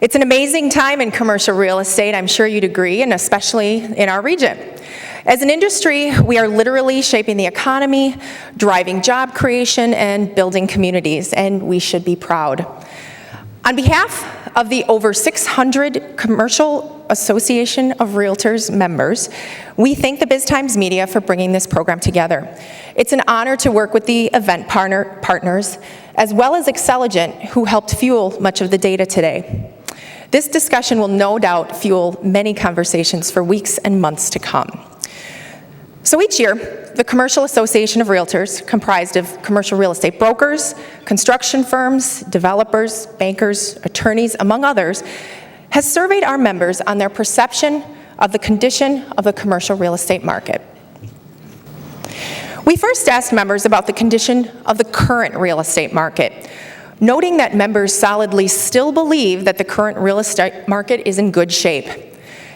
It's an amazing time in commercial real estate, I'm sure you'd agree, and especially in our region. As an industry, we are literally shaping the economy, driving job creation, and building communities, and we should be proud. On behalf of the over 600 Commercial Association of Realtors members, we thank the BizTimes Media for bringing this program together. It's an honor to work with the event partners, as well as Xceligent, who helped fuel much of the data today. This discussion will no doubt fuel many conversations for weeks and months to come. So each year, the Commercial Association of Realtors, comprised of commercial real estate brokers, construction firms, developers, bankers, attorneys, among others, has surveyed our members on their perception of the condition of the commercial real estate market. We first asked members about the condition of the current real estate market, noting that members solidly still believe that the current real estate market is in good shape.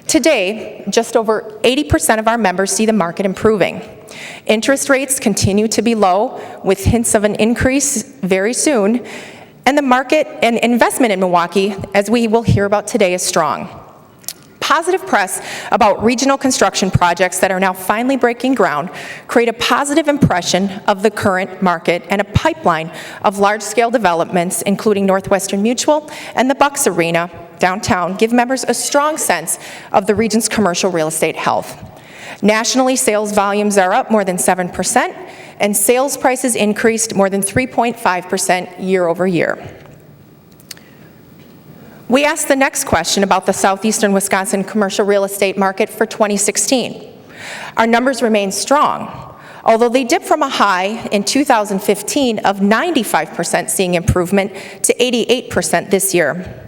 Today, just over 80% of our members see the market improving. Interest rates continue to be low, with hints of an increase very soon, and the market and investment in Milwaukee, as we will hear about today, is strong. Positive press about regional construction projects that are now finally breaking ground create a positive impression of the current market and a pipeline of large-scale developments, including Northwestern Mutual and the Bucks Arena downtown, give members a strong sense of the region's commercial real estate health. Nationally, sales volumes are up more than 7%, and sales prices increased more than 3.5% year over year. We asked the next question about the southeastern Wisconsin commercial real estate market for 2016. Our numbers remain strong, although they dipped from a high in 2015 of 95% seeing improvement to 88% this year.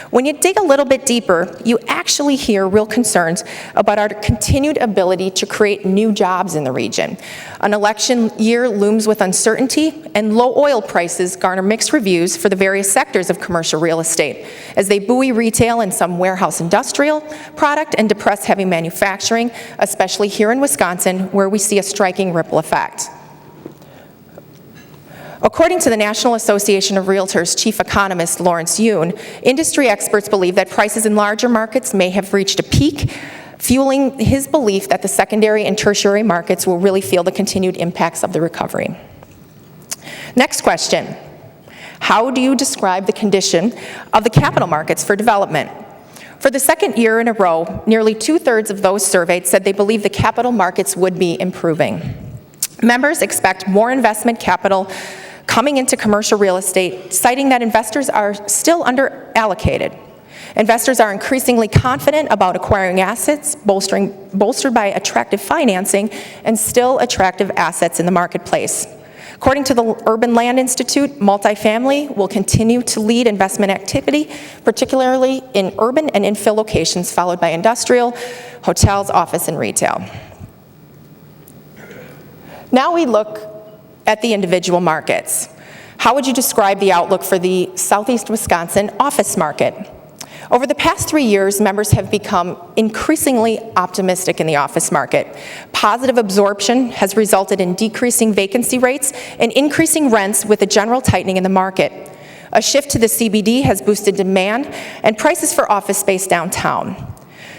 When you dig a little bit deeper, you actually hear real concerns about our continued ability to create new jobs in the region. An election year looms with uncertainty, and low oil prices garner mixed reviews for the various sectors of commercial real estate, as they buoy retail and some warehouse industrial product and depress heavy manufacturing, especially here in Wisconsin, where we see a striking ripple effect. According to the National Association of Realtors chief economist Lawrence Yoon, industry experts believe that prices in larger markets may have reached a peak, fueling his belief that the secondary and tertiary markets will really feel the continued impacts of the recovery. Next question. How do you describe the condition of the capital markets for development? For the second year in a row, nearly 2/3 of those surveyed said they believe the capital markets would be improving. Members expect more investment capital coming into commercial real estate, citing that investors are still underallocated. Investors are increasingly confident about acquiring assets, bolstered by attractive financing and still attractive assets in the marketplace. According to the Urban Land Institute, multifamily will continue to lead investment activity, particularly in urban and infill locations, followed by industrial, hotels, office, and retail. Now we look at the individual markets. How would you describe the outlook for the Southeast Wisconsin office market? Over the past 3 years, members have become increasingly optimistic in the office market. Positive absorption has resulted in decreasing vacancy rates and increasing rents with a general tightening in the market. A shift to the CBD has boosted demand and prices for office space downtown.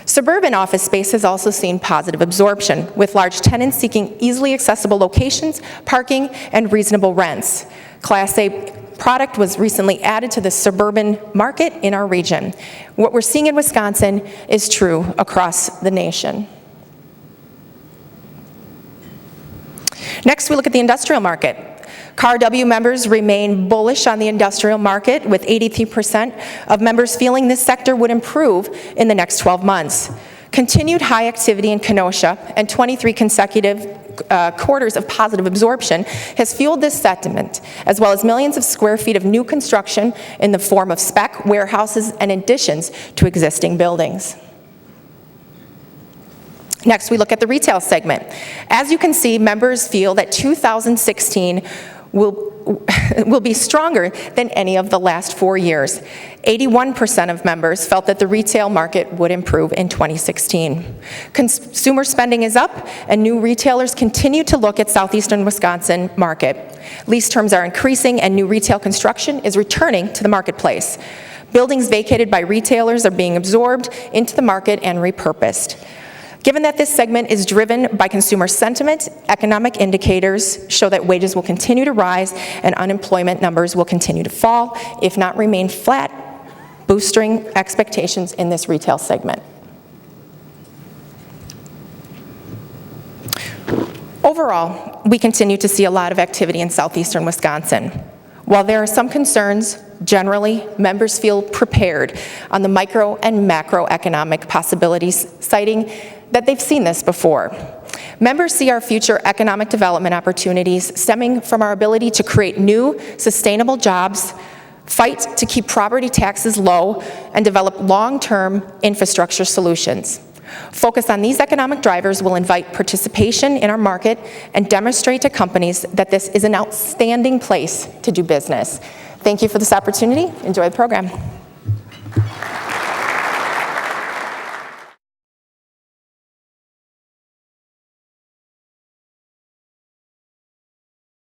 Suburban office space has also seen positive absorption, with large tenants seeking easily accessible locations, parking, and reasonable rents. Class A product was recently added to the suburban market in our region. What we're seeing in Wisconsin is true across the nation. Next, we look at the industrial market. CARW members remain bullish on the industrial market, with 83% of members feeling this sector would improve in the next 12 months. Continued high activity in Kenosha and 23 consecutive quarters of positive absorption has fueled this sentiment, as well as millions of square feet of new construction in the form of spec warehouses and additions to existing buildings. Next, we look at the retail segment. As you can see, members feel that 2016 will be stronger than any of the last 4 years. 81% of members felt that the retail market would improve in 2016. Consumer spending is up, and new retailers continue to look at southeastern Wisconsin market. Lease terms are increasing, and new retail construction is returning to the marketplace. Buildings vacated by retailers are being absorbed into the market and repurposed. Given that this segment is driven by consumer sentiment, economic indicators show that wages will continue to rise and unemployment numbers will continue to fall, if not remain flat, boosting expectations in this retail segment. Overall, we continue to see a lot of activity in southeastern Wisconsin. While there are some concerns, generally, members feel prepared on the micro and macroeconomic possibilities, citing that they've seen this before. Members see our future economic development opportunities stemming from our ability to create new, sustainable jobs, fight to keep property taxes low, and develop long-term infrastructure solutions. Focus on these economic drivers will invite participation in our market and demonstrate to companies that this is an outstanding place to do business. Thank you for this opportunity. Enjoy the program.